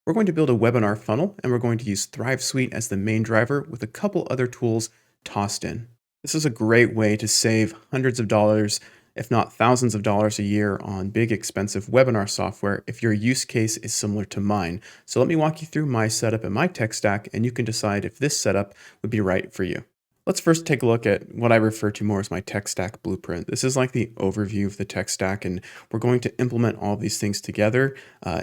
We're going to build a webinar funnel, and we're going to use Thrive Suite as the main driver with a couple other tools tossed in. This is a great way to save hundreds of dollars, if not thousands of dollars a year on big expensive webinar software if your use case is similar to mine. So let me walk you through my setup and my tech stack, and you can decide if this setup would be right for you. Let's first take a look at what I refer to more as my tech stack blueprint. This is like the overview of the tech stack, and we're going to implement all of these things together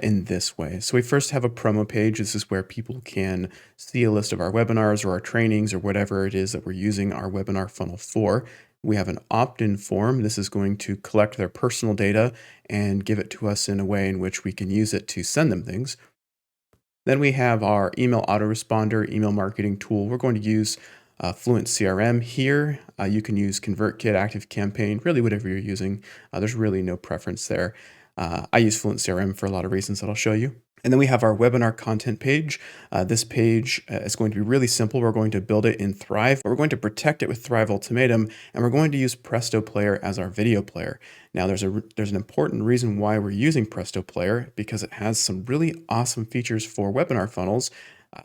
in this way. So we first have a promo page. This is where people can see a list of our webinars or our trainings or whatever it is that we're using our webinar funnel for. We have an opt-in form. This is going to collect their personal data and give it to us in a way in which we can use it to send them things. Then we have our email autoresponder email marketing tool. We're going to use Fluent CRM here. You can use ConvertKit, ActiveCampaign, really whatever you're using. There's really no preference there. I use Fluent CRM for a lot of reasons that I'll show you. And then we have our webinar content page. This page is going to be really simple. We're going to build it in Thrive, but we're going to protect it with Thrive Ultimatum, and we're going to use Presto Player as our video player. Now, there's an important reason why we're using Presto Player, because it has some really awesome features for webinar funnels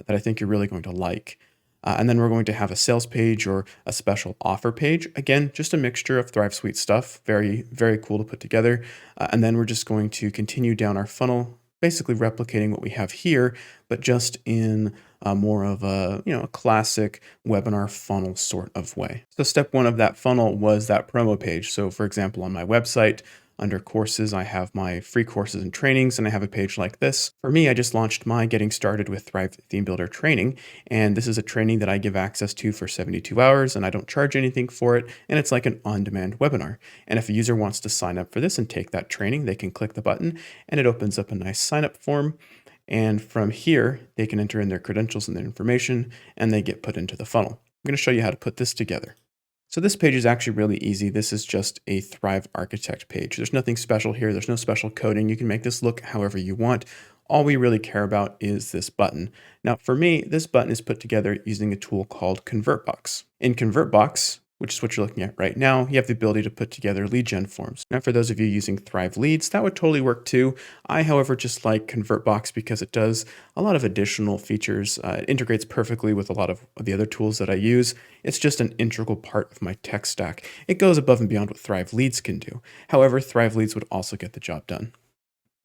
that I think you're really going to like. And then we're going to have a sales page or a special offer page. Again, just a mixture of Thrive Suite stuff. Very, very cool to put together. And then we're just going to continue down our funnel, basically replicating what we have here, but just in more of a classic webinar funnel sort of way. So step one of that funnel was that promo page. So for example, on my website, under courses, I have my free courses and trainings, and I have a page like this. For me, I just launched my Getting Started with Thrive Theme Builder training, and this is a training that I give access to for 72 hours, and I don't charge anything for it, and it's like an on-demand webinar. And if a user wants to sign up for this and take that training, they can click the button, and it opens up a nice sign-up form. And from here, they can enter in their credentials and their information, and they get put into the funnel. I'm going to show you how to put this together. So this page is actually really easy. This is just a Thrive Architect page. There's nothing special here. There's no special coding. You can make this look however you want. All we really care about is this button. Now, for me, this button is put together using a tool called ConvertBox. In ConvertBox, which is what you're looking at right now, you have the ability to put together lead gen forms. Now, for those of you using Thrive Leads, that would totally work too. I, however, just like ConvertBox because it does a lot of additional features. It integrates perfectly with a lot of the other tools that I use. It's just an integral part of my tech stack. It goes above and beyond what Thrive Leads can do. However, Thrive Leads would also get the job done.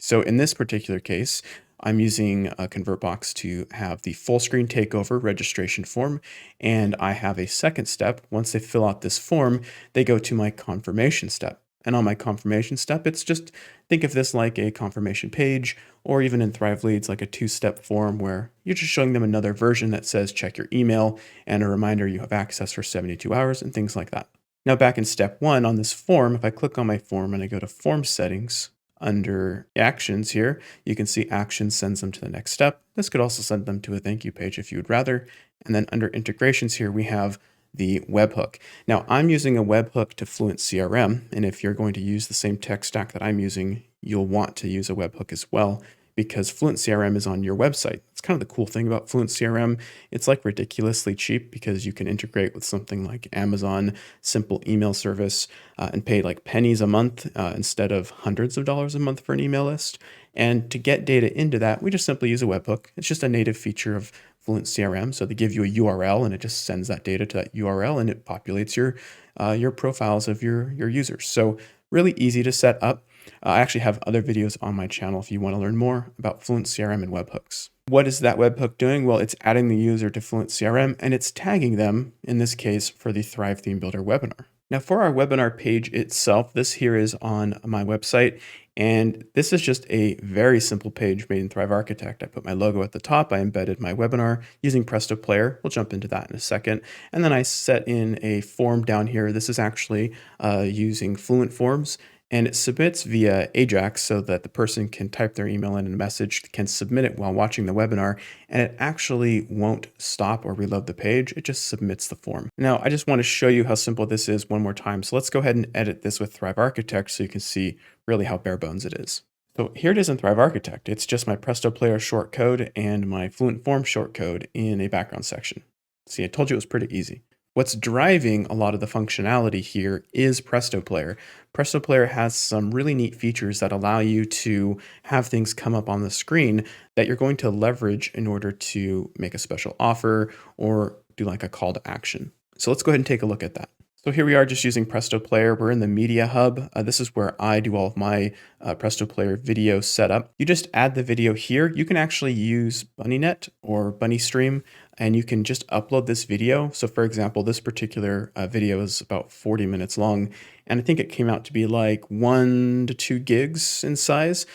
So in this particular case, I'm using a ConvertBox to have the full screen takeover registration form, and I have a second step. Once they fill out this form, they go to my confirmation step. And on my confirmation step, it's just, think of this like a confirmation page, or even in Thrive Leads, like a two-step form where you're just showing them another version that says check your email and a reminder you have access for 72 hours and things like that. Now back in step one on this form, if I click on my form and I go to form settings, under actions here, you can see actions sends them to the next step. This could also send them to a thank you page if you would rather. And then under integrations here, we have the webhook. Now I'm using a webhook to Fluent CRM. And if you're going to use the same tech stack that I'm using, you'll want to use a webhook as well, because Fluent CRM is on your website. It's kind of the cool thing about Fluent CRM. It's like ridiculously cheap because you can integrate with something like Amazon simple email service and pay like pennies a month instead of hundreds of dollars a month for an email list. And to get data into that, we just simply use a webhook. It's just a native feature of Fluent CRM. So they give you a URL and it just sends that data to that URL and it populates your profiles of your users. So really easy to set up. I actually have other videos on my channel if you want to learn more about Fluent CRM and webhooks. What is that webhook doing? Well, it's adding the user to Fluent CRM and it's tagging them, in this case, for the Thrive Theme Builder webinar. Now for our webinar page itself, this here is on my website, and this is just a very simple page made in Thrive Architect. I put my logo at the top, I embedded my webinar using Presto Player. We'll jump into that in a second. And then I set in a form down here. This is actually using Fluent Forms. And it submits via Ajax so that the person can type their email in and a message, can submit it while watching the webinar, and it actually won't stop or reload the page. It just submits the form. Now, I just want to show you how simple this is one more time. So let's go ahead and edit this with Thrive Architect so you can see really how bare bones it is. So here it is in Thrive Architect. It's just my Presto Player short code and my Fluent Form short code in a background section. See, I told you it was pretty easy. What's driving a lot of the functionality here is Presto Player. Presto Player has some really neat features that allow you to have things come up on the screen that you're going to leverage in order to make a special offer or do like a call to action. So let's go ahead and take a look at that. So here we are just using Presto Player. We're in the Media Hub. This is where I do all of my Presto Player video setup. You just add the video here. You can actually use BunnyNet or BunnyStream, and you can just upload this video. So for example, this particular video is about 40 minutes long, and I think it came out to be like 1 to 2 gigs in size.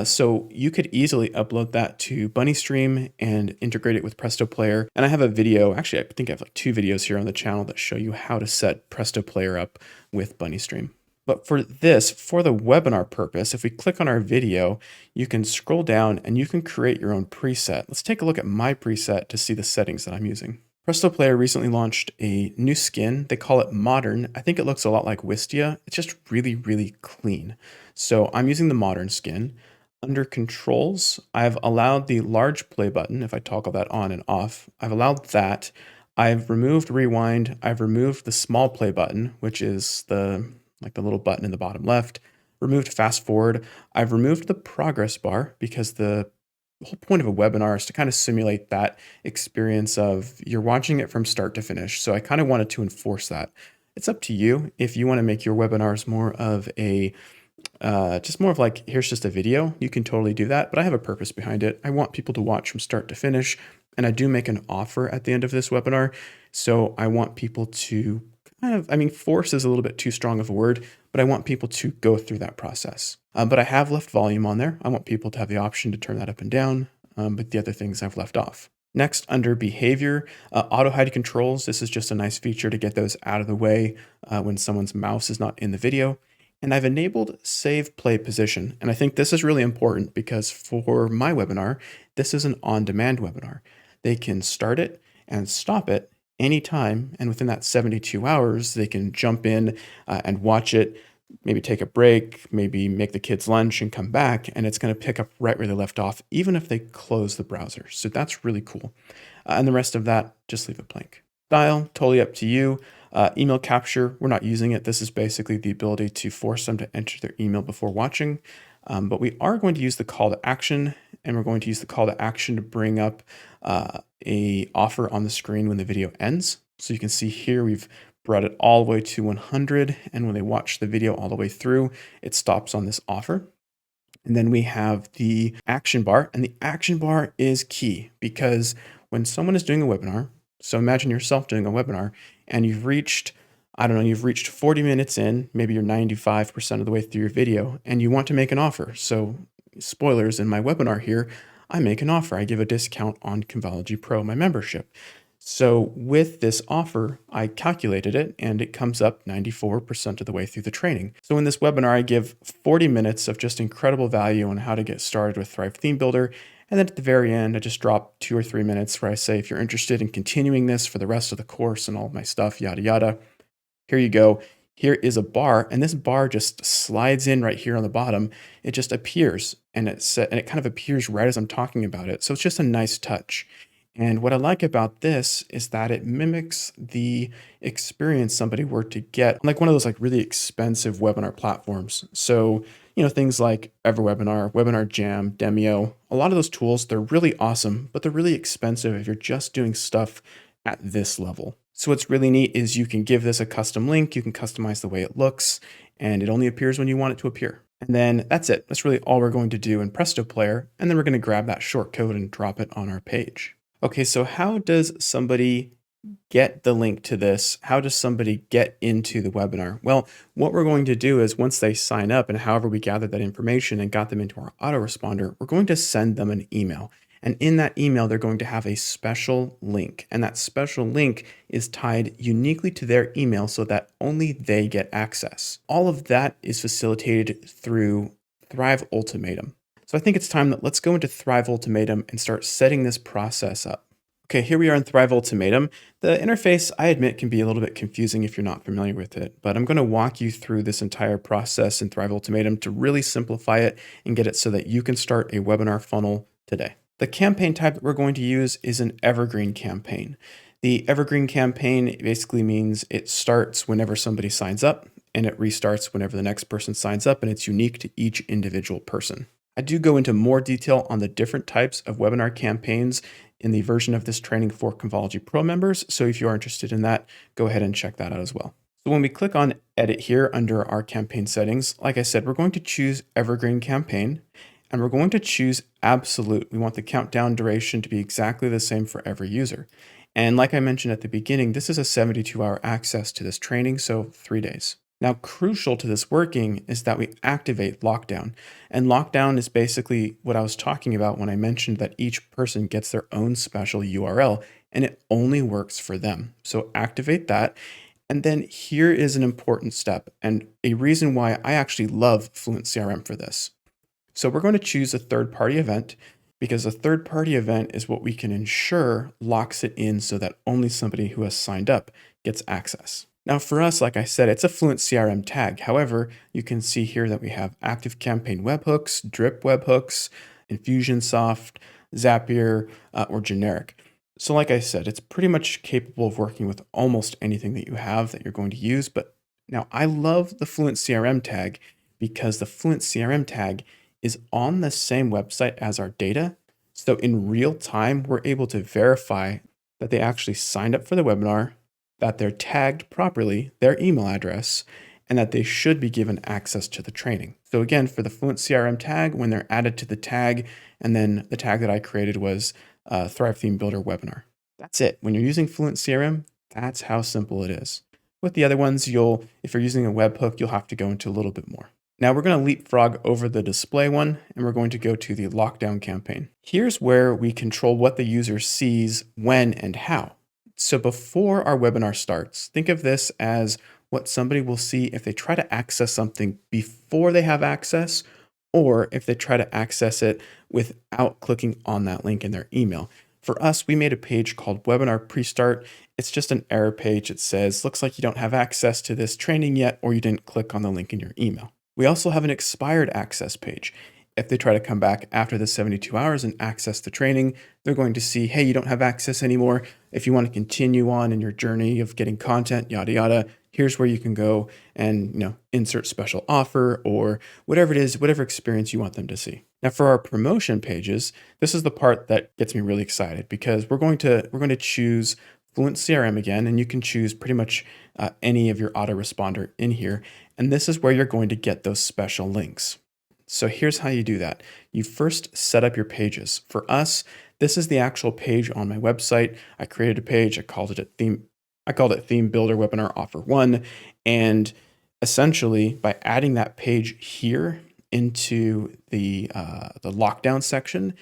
So you could easily upload that to BunnyStream and integrate it with Presto Player. And I have a video, actually, I think I have like 2 videos here on the channel that show you how to set Presto Player up with BunnyStream. But for this, for the webinar purpose, if we click on our video, you can scroll down and you can create your own preset. Let's take a look at my preset to see the settings that I'm using. Presto Player recently launched a new skin. They call it Modern. I think it looks a lot like Wistia. It's just really, really clean. So I'm using the Modern skin. Under controls, I've allowed the large play button, if I toggle that on and off, I've allowed that. I've removed rewind. I've removed the small play button, which is the little button in the bottom left. Removed fast forward. I've removed the progress bar because the whole point of a webinar is to kind of simulate that experience of you're watching it from start to finish. So I kind of wanted to enforce that. It's up to you if you want to make your webinars more of a just more of like, here's just a video, you can totally do that, but I have a purpose behind it. I want people to watch from start to finish, and I do make an offer at the end of this webinar. So I want people to kind of, I mean, force is a little bit too strong of a word, but I want people to go through that process. But I have left volume on there. I want people to have the option to turn that up and down, but the other things I've left off. Next, under behavior, auto hide controls. This is just a nice feature to get those out of the way when someone's mouse is not in the video. And I've enabled save play position. And I think this is really important because for my webinar, this is an on-demand webinar. They can start it and stop it anytime. And within that 72 hours, they can jump in and watch it, maybe take a break, maybe make the kids lunch and come back. And it's going to pick up right where they left off, even if they close the browser. So that's really cool. And the rest of that, just leave it blank. Style, totally up to you. Email capture, we're not using it. This is basically the ability to force them to enter their email before watching. But we are going to use the call to action, and we're going to use the call to action to bring up a offer on the screen when the video ends. So you can see here we've brought it all the way to 100, and when they watch the video all the way through, it stops on this offer. And then we have the action bar, and the action bar is key because when someone is doing a webinar, so imagine yourself doing a webinar and you've reached, I don't know, you've reached 40 minutes in, maybe you're 95% of the way through your video and you want to make an offer. So spoilers, in my webinar here, I make an offer. I give a discount on Convology Pro, my membership. So with this offer, I calculated it and it comes up 94% of the way through the training. So in this webinar, I give 40 minutes of just incredible value on how to get started with Thrive Theme Builder. And then at the very end, I just drop 2 or 3 minutes where I say, if you're interested in continuing this for the rest of the course and all of my stuff, yada, yada, here you go. Here is a bar, and this bar just slides in right here on the bottom. It just appears, and it kind of appears right as I'm talking about it. So it's just a nice touch. And what I like about this is that it mimics the experience somebody were to get like one of those like really expensive webinar platforms. So, things like EverWebinar, Webinar Jam, Demio, a lot of those tools, they're really awesome, but they're really expensive if you're just doing stuff at this level. So what's really neat is you can give this a custom link, you can customize the way it looks, and it only appears when you want it to appear. And then that's it. That's really all we're going to do in Presto Player. And then we're going to grab that short code and drop it on our page. Okay, so how does somebody get the link to this? How does somebody get into the webinar? Well, what we're going to do is once they sign up and however we gathered that information and got them into our autoresponder, we're going to send them an email. And in that email, they're going to have a special link. And that special link is tied uniquely to their email so that only they get access. All of that is facilitated through Thrive Ultimatum. So I think it's time that let's go into Thrive Ultimatum and start setting this process up. Okay, here we are in Thrive Ultimatum. The interface, I admit, can be a little bit confusing if you're not familiar with it, but I'm going to walk you through this entire process in Thrive Ultimatum to really simplify it and get it so that you can start a webinar funnel today. The campaign type that we're going to use is an evergreen campaign. The evergreen campaign basically means it starts whenever somebody signs up and it restarts whenever the next person signs up, and it's unique to each individual person. I do go into more detail on the different types of webinar campaigns in the version of this training for Convology Pro members. So if you are interested in that, go ahead and check that out as well. So when we click on edit here under our campaign settings, like I said, we're going to choose evergreen campaign and we're going to choose absolute. We want the countdown duration to be exactly the same for every user. And like I mentioned at the beginning, this is a 72-hour access to this training, so 3 days. Now, crucial to this working is that we activate lockdown. And lockdown is basically what I was talking about when I mentioned that each person gets their own special URL and it only works for them. So activate that. And then here is an important step and a reason why I actually love Fluent CRM for this. So we're going to choose a third-party event because a third-party event is what we can ensure locks it in so that only somebody who has signed up gets access. Now for us, like I said, it's a Fluent CRM tag. However, you can see here that we have Active Campaign webhooks, Drip webhooks, Infusionsoft, Zapier, or generic. So like I said, it's pretty much capable of working with almost anything that you have that you're going to use. But now I love the Fluent CRM tag because the Fluent CRM tag is on the same website as our data. So in real time, we're able to verify that they actually signed up for the webinar, that they're tagged properly, their email address, and that they should be given access to the training. So again, for the Fluent CRM tag, when they're added to the tag, and then the tag that I created was Thrive Theme Builder webinar. That's it. When you're using Fluent CRM, that's how simple it is. With the other ones, if you're using a webhook, you'll have to go into a little bit more. Now we're going to leapfrog over the display one, and we're going to go to the lockdown campaign. Here's where we control what the user sees, when, and how. So before our webinar starts, think of this as what somebody will see if they try to access something before they have access, or if they try to access it without clicking on that link in their email. For us, we made a page called Webinar Pre-Start. It's just an error page. It says, looks like you don't have access to this training yet, or you didn't click on the link in your email. We also have an expired access page. If they try to come back after the 72 hours and access the training, they're going to see, hey, you don't have access anymore. If you want to continue on in your journey of getting content, yada, yada, here's where you can go and insert special offer or whatever it is, whatever experience you want them to see. Now for our promotion pages, this is the part that gets me really excited because we're going to choose Fluent CRM again, and you can choose pretty much any of your autoresponder in here. And this is where you're going to get those special links. So here's how you do that. You first set up your pages. For us, this is the actual page on my website. I created a page. I called it Theme Builder Webinar Offer 1. And essentially, by adding that page here into the lockdown section,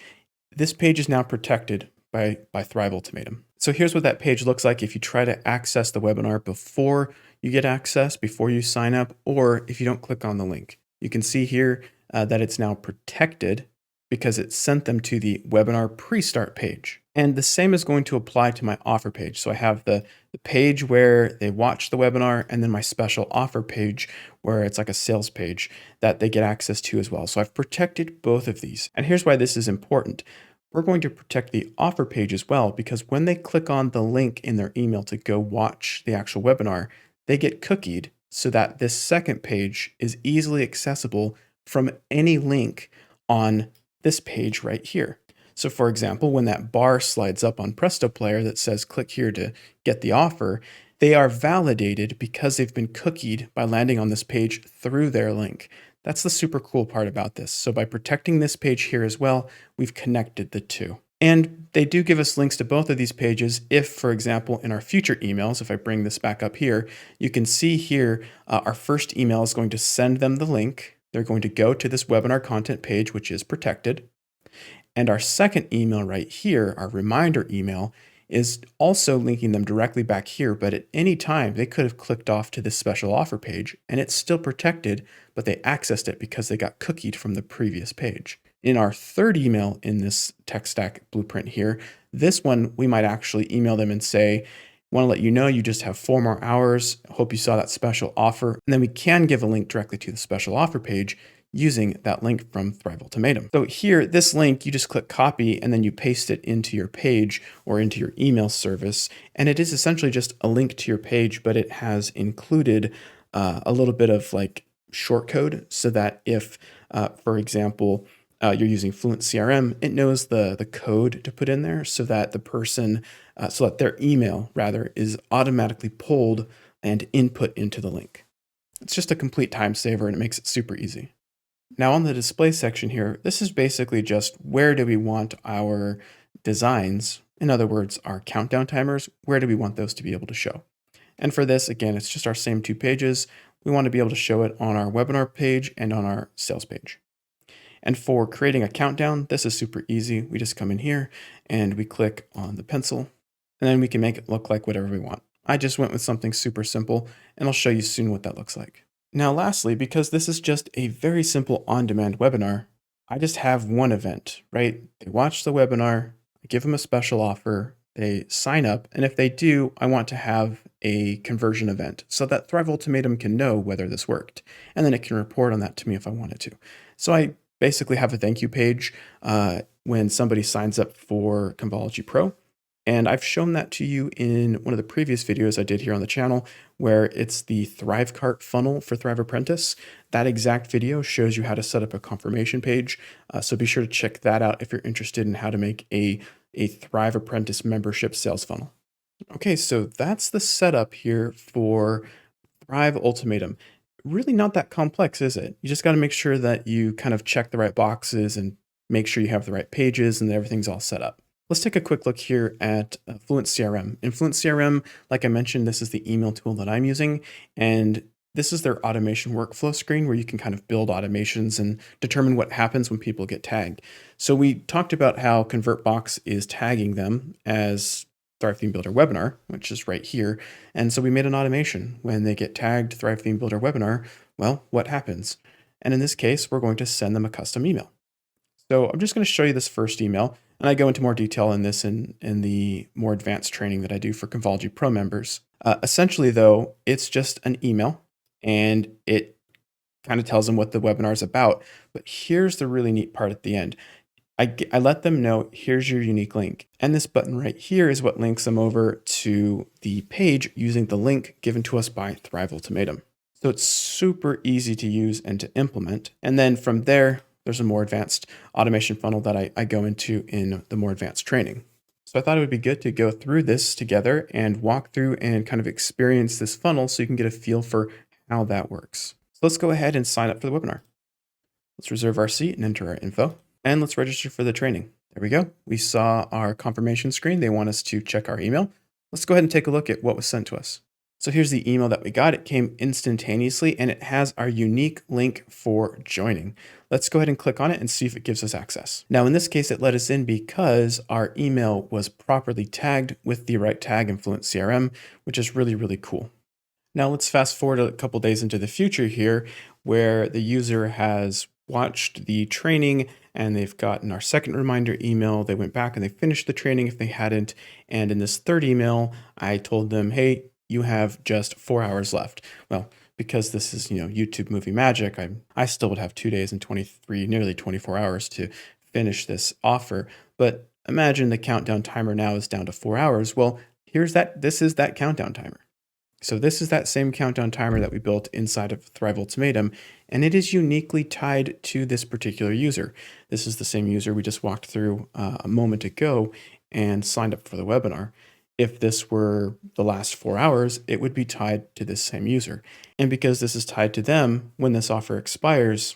this page is now protected by Thrive Ultimatum. So here's what that page looks like if you try to access the webinar before you get access, before you sign up, or if you don't click on the link. You can see here that it's now protected because it sent them to the webinar pre-start page. And the same is going to apply to my offer page. So I have the page where they watch the webinar and then my special offer page where it's like a sales page that they get access to as well. So I've protected both of these. And here's why this is important. We're going to protect the offer page as well because when they click on the link in their email to go watch the actual webinar, they get cookied so that this second page is easily accessible from any link on this page right here. So for example, when that bar slides up on Presto Player that says click here to get the offer, they are validated because they've been cookied by landing on this page through their link. That's the super cool part about this. So by protecting this page here as well, we've connected the two. And they do give us links to both of these pages if, for example, in our future emails, if I bring this back up here, you can see here our first email is going to send them the link. They're going to go to this webinar content page, which is protected. And our second email right here, our reminder email, is also linking them directly back here, but at any time they could have clicked off to this special offer page and it's still protected, but they accessed it because they got cookied from the previous page. In our third email in this tech stack blueprint here, this one we might actually email them and say, want to let you know you just have 4 more hours. Hope you saw that special offer. And then we can give a link directly to the special offer page. using that link from Thrive Ultimatum. So here, this link, you just click copy and then you paste it into your page or into your email service. And it is essentially just a link to your page, but it has included a little bit of like short code so that if, for example, you're using Fluent CRM, it knows the code to put in there so that the person, so that their email rather is automatically pulled and input into the link. It's just a complete time saver and it makes it super easy. Now on the display section here, this is basically just where do we want our designs, in other words, our countdown timers, where do we want those to be able to show? And for this, again, it's just our same 2 pages. We want to be able to show it on our webinar page and on our sales page. And for creating a countdown, this is super easy. We just come in here and we click on the pencil, and then we can make it look like whatever we want. I just went with something super simple, and I'll show you soon what that looks like. Now, lastly, because this is just a very simple on-demand webinar, I just have one event, right? They watch the webinar, I give them a special offer, they sign up, and if they do, I want to have a conversion event so that Thrive Ultimatum can know whether this worked, and then it can report on that to me if I wanted to. So I basically have a thank you page when somebody signs up for Convology Pro. And I've shown that to you in one of the previous videos I did here on the channel, where it's the Thrive Cart funnel for Thrive Apprentice. That exact video shows you how to set up a confirmation page. So be sure to check that out if you're interested in how to make a Thrive Apprentice membership sales funnel. Okay, so that's the setup here for Thrive Ultimatum. Really not that complex, is it? You just got to make sure that you kind of check the right boxes and make sure you have the right pages and that everything's all set up. Let's take a quick look here at Fluent CRM. In Fluent CRM, like I mentioned, this is the email tool that I'm using, and this is their automation workflow screen where you can kind of build automations and determine what happens when people get tagged. So we talked about how ConvertBox is tagging them as Thrive Theme Builder webinar, which is right here. And so we made an automation. When they get tagged Thrive Theme Builder webinar, well, what happens? And in this case, we're going to send them a custom email. So I'm just going to show you this first email, and I go into more detail in this in the more advanced training that I do for Convology Pro members. Essentially, though, it's just an email, and it kind of tells them what the webinar is about. But here's the really neat part at the end. I let them know, here's your unique link. And this button right here is what links them over to the page using the link given to us by Thrive Ultimatum. So it's super easy to use and to implement. And then from there, there's a more advanced automation funnel that I go into in the more advanced training. So I thought it would be good to go through this together and walk through and kind of experience this funnel so you can get a feel for how that works. So let's go ahead and sign up for the webinar. Let's reserve our seat and enter our info. And let's register for the training. There we go. We saw our confirmation screen. They want us to check our email. Let's go ahead and take a look at what was sent to us. So here's the email that we got. It came instantaneously and it has our unique link for joining. Let's go ahead and click on it and see if it gives us access. Now in this case, it let us in because our email was properly tagged with the right tag in Fluent CRM, which is really, really cool. Now let's fast forward a couple days into the future here where the user has watched the training and they've gotten our second reminder email. They went back and they finished the training if they hadn't. And in this third email, I told them, hey, you have just 4 hours left. Well, because this is, YouTube movie magic, I still would have 2 days and 23, nearly 24 hours to finish this offer. But imagine the countdown timer now is down to 4 hours. Well, this is that countdown timer. So this is that same countdown timer that we built inside of Thrive Ultimatum, and it is uniquely tied to this particular user. This is the same user we just walked through a moment ago and signed up for the webinar. If this were the last 4 hours, it would be tied to this same user. And because this is tied to them, when this offer expires,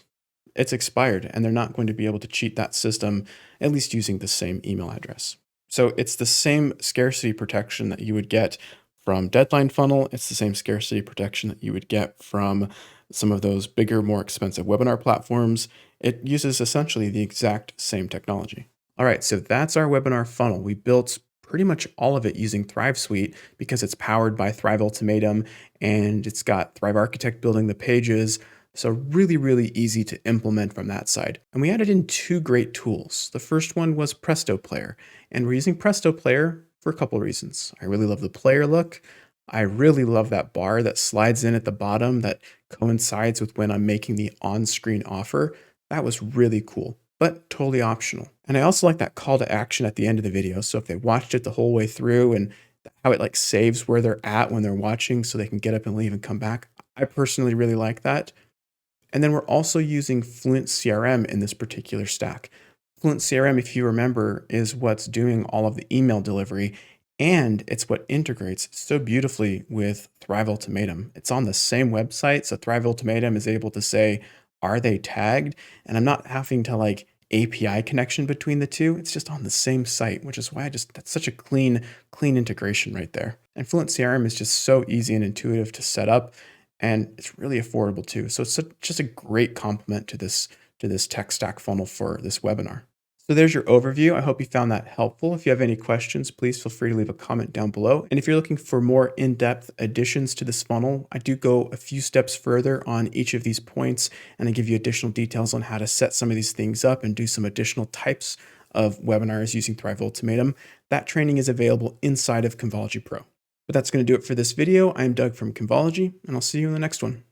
it's expired, and they're not going to be able to cheat that system, at least using the same email address. So it's the same scarcity protection that you would get from Deadline Funnel. It's the same scarcity protection that you would get from some of those bigger, more expensive webinar platforms. It uses essentially the exact same technology. All right, so that's our webinar funnel. We built pretty much all of it using Thrive Suite because it's powered by Thrive Ultimatum and it's got Thrive Architect building the pages. So really, really easy to implement from that side. And we added in 2 great tools. The first one was Presto Player, and we're using Presto Player for a couple of reasons. I really love the player look. I really love that bar that slides in at the bottom that coincides with when I'm making the on-screen offer. That was really cool, but totally optional. And I also like that call to action at the end of the video. So if they watched it the whole way through and how it like saves where they're at when they're watching so they can get up and leave and come back. I personally really like that. And then we're also using Fluent CRM in this particular stack. Fluent CRM, if you remember, is what's doing all of the email delivery, and it's what integrates so beautifully with Thrive Ultimatum. It's on the same website, so Thrive Ultimatum is able to say, are they tagged? And I'm not having to like API connection between the two. It's just on the same site, which is why that's such a clean integration right there. And Fluent CRM is just so easy and intuitive to set up, and it's really affordable too. So it's just a great complement to this tech stack funnel for this webinar. So there's your overview. I hope you found that helpful. If you have any questions, please feel free to leave a comment down below. And if you're looking for more in-depth additions to this funnel, I do go a few steps further on each of these points, and I give you additional details on how to set some of these things up and do some additional types of webinars using Thrive Ultimatum. That training is available inside of Convology Pro. But that's going to do it for this video. I'm Doug from Convology, and I'll see you in the next one.